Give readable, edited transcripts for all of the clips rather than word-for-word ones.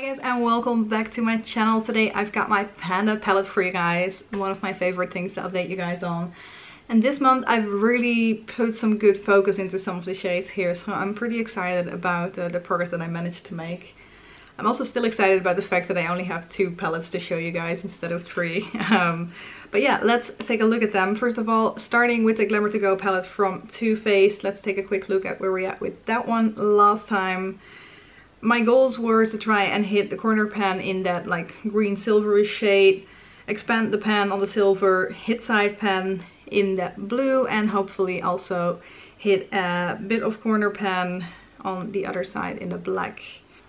Hi guys and welcome back to my channel. Today I've got my Panda palette for you guys, one of my favorite things to update you guys on. And this month I've really put some good focus into some of the shades here, so I'm pretty excited about the progress that I managed to make. I'm also still excited about the fact that I only have 2 palettes to show you guys instead of 3. But yeah, let's take a look at them. First of all, starting with the Glamour To Go palette from Too Faced. Let's take a quick look at where we're at with that one. Last time my goals were to try and hit the corner pan in that like green silvery shade, expand the pan on the silver, hit side pan in that blue, and hopefully also hit a bit of corner pan on the other side in the black.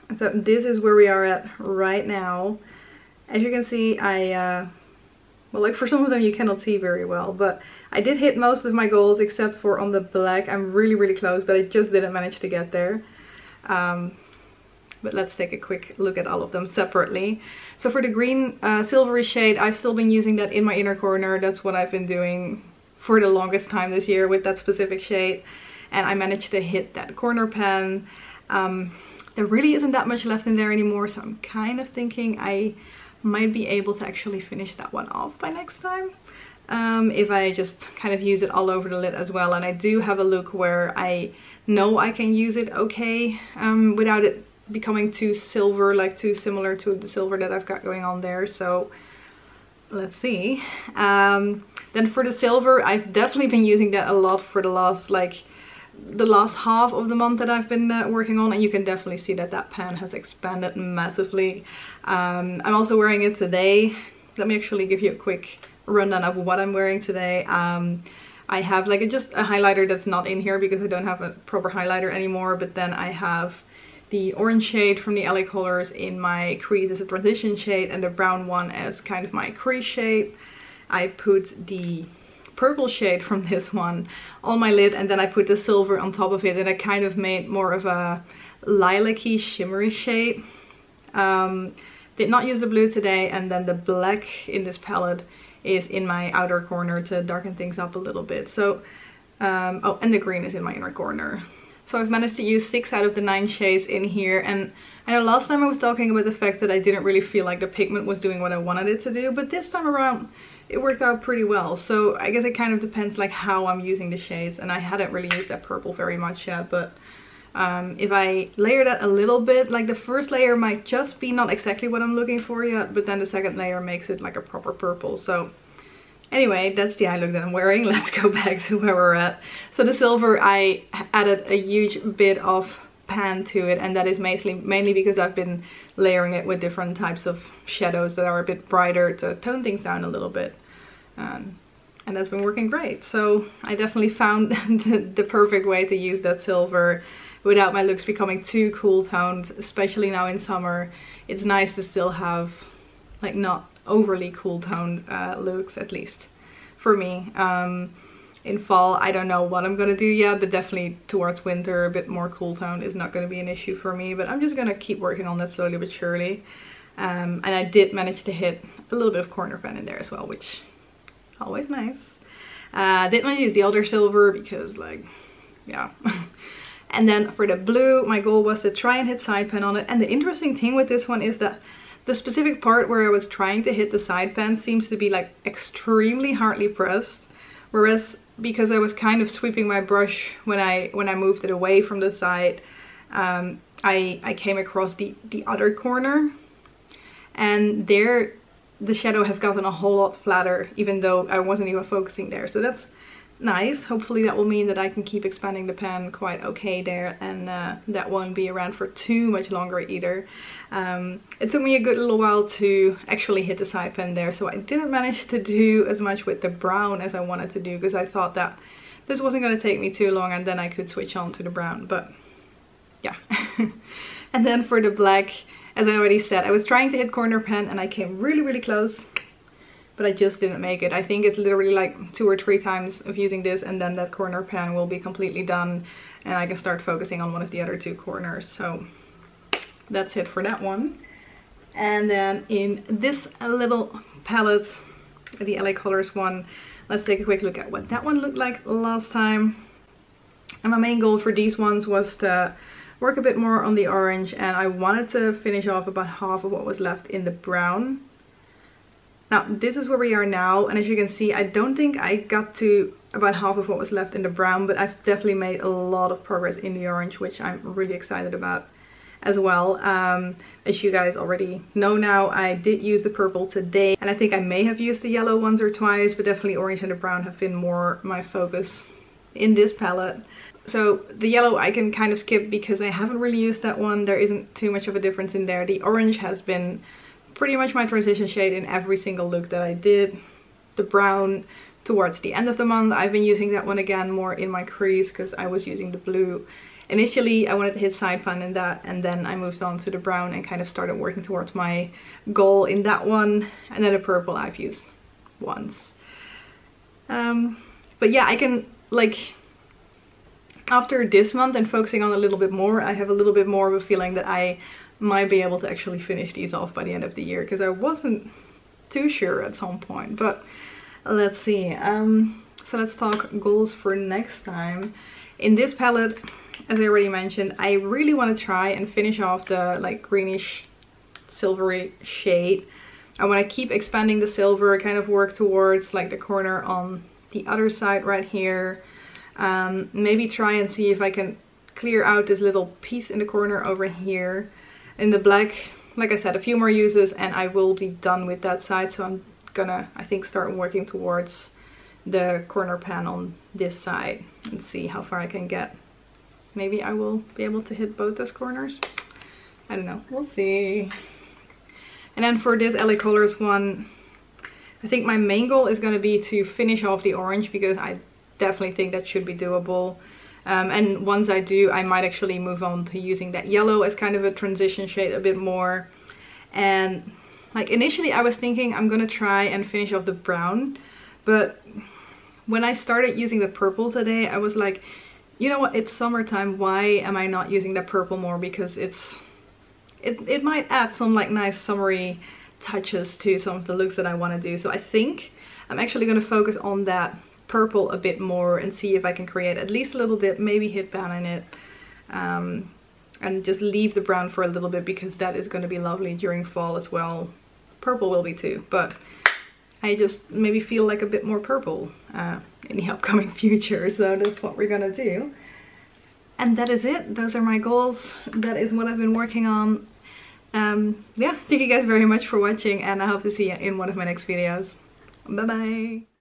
And so this is where we are at right now. As you can see, well, like for some of them you cannot see very well, but I did hit most of my goals except for on the black. I'm really close, but I just didn't manage to get there. But let's take a quick look at all of them separately. So for the green silvery shade, I've still been using that in my inner corner. That's what I've been doing for the longest time this year with that specific shade. And I managed to hit that corner pan. There really isn't that much left in there anymore, so I'm kind of thinking I might be able to actually finish that one off by next time. If I just kind of use it all over the lid as well. And I do have a look where I know I can use it okay without it becoming too silver, like too similar to the silver that I've got going on there. So let's see. Then for the silver, I've definitely been using that a lot for the last half of the month that I've been working on, and you can definitely see that that pan has expanded massively. I'm also wearing it today. Let me actually give you a quick rundown of what I'm wearing today. I have like just a highlighter that's not in here because I don't have a proper highlighter anymore, but then I have the orange shade from the LA Colors in my crease as a transition shade, and the brown one as kind of my crease shade. I put the purple shade from this one on my lid, and then I put the silver on top of it, and I kind of made more of a lilac-y shimmery shade. Did not use the blue today, and then the black in this palette is in my outer corner to darken things up a little bit. So oh, and the green is in my inner corner. So I've managed to use 6 out of the 9 shades in here, and I know last time I was talking about the fact that I didn't really feel like the pigment was doing what I wanted it to do, but this time around it worked out pretty well. So I guess it kind of depends like how I'm using the shades, and I hadn't really used that purple very much yet, but if I layer that a little bit, like the first layer might just be not exactly what I'm looking for yet, but then the second layer makes it like a proper purple. So anyway, that's the eye look that I'm wearing. Let's go back to where we're at. So the silver, I added a huge bit of pan to it, and that is mainly because I've been layering it with different types of shadows that are a bit brighter to tone things down a little bit. And that's been working great. So I definitely found the perfect way to use that silver without my looks becoming too cool toned, especially now in summer. It's nice to still have like not overly cool toned looks, at least for me. In fall, I don't know what I'm gonna do yet, but definitely towards winter a bit more cool toned is not gonna be an issue for me, but I'm just gonna keep working on that slowly but surely. And I did manage to hit a little bit of corner pan in there as well, which always nice. Didn't want to use the other silver because like, yeah. And then for the blue, my goal was to try and hit side pan on it, and the interesting thing with this one is that the specific part where I was trying to hit the side pan seems to be like extremely hardly pressed, whereas because I was kind of sweeping my brush when I moved it away from the side, I came across the other corner, and there the shadow has gotten a whole lot flatter even though I wasn't even focusing there. So that's nice. Hopefully that will mean that I can keep expanding the pan quite okay there, and that won't be around for too much longer either. It took me a good little while to actually hit the side pan there, so I didn't manage to do as much with the brown as I wanted to do, because I thought that this wasn't going to take me too long and then I could switch on to the brown, but yeah. And then for the black, as I already said, I was trying to hit corner pan and I came really close, but I just didn't make it. I think it's literally like 2 or 3 times of using this, and then that corner pan will be completely done and I can start focusing on one of the other 2 corners. So that's it for that one. And then in this little palette, the LA Colors one, let's take a quick look at what that one looked like last time. And my main goal for these ones was to work a bit more on the orange, and I wanted to finish off about half of what was left in the brown. Now this is where we are now, and as you can see, I don't think I got to about half of what was left in the brown, but I've definitely made a lot of progress in the orange, which I'm really excited about as well. As you guys already know now, I did use the purple today, and I think I may have used the yellow once or twice, but definitely orange and the brown have been more my focus in this palette. So the yellow I can kind of skip because I haven't really used that one. There isn't too much of a difference in there. The orange has been pretty much my transition shade in every single look that I did. The brown towards the end of the month, I've been using that one again more in my crease because I was using the blue. Initially I wanted to hit side pan in that, and then I moved on to the brown and kind of started working towards my goal in that one. And then the purple I've used once. But yeah, I can, like, after this month and focusing on a little bit more, I have a little bit more of a feeling that I might be able to actually finish these off by the end of the year, because I wasn't too sure at some point. But let's see. So let's talk goals for next time. In this palette, as I already mentioned, I really want to try and finish off the like greenish silvery shade. I want to keep expanding the silver, kind of work towards like the corner on the other side right here. Maybe try and see if I can clear out this little piece in the corner over here. In the black, like I said, a few more uses and I will be done with that side. So I'm gonna, I think, start working towards the corner pan on this side and see how far I can get. Maybe I will be able to hit both those corners. I don't know, we'll see. And then for this LA Colors one, I think my main goal is going to be to finish off the orange, because I definitely think that should be doable. And once I do, I might actually move on to using that yellow as kind of a transition shade a bit more. And like initially I was thinking I'm gonna try and finish off the brown, but when I started using the purple today, I was like, you know what, it's summertime, why am I not using the purple more? Because it might add some like nice summery touches to some of the looks that I want to do. So I think I'm actually going to focus on that purple a bit more and see if I can create at least a little bit, maybe hit pan in it, and just leave the brown for a little bit, because that is going to be lovely during fall as well. Purple will be too, but I just maybe feel like a bit more purple in the upcoming future, so that's what we're gonna do. And that is it. Those are my goals. That is what I've been working on. Yeah, thank you guys very much for watching, and I hope to see you in one of my next videos. Bye bye!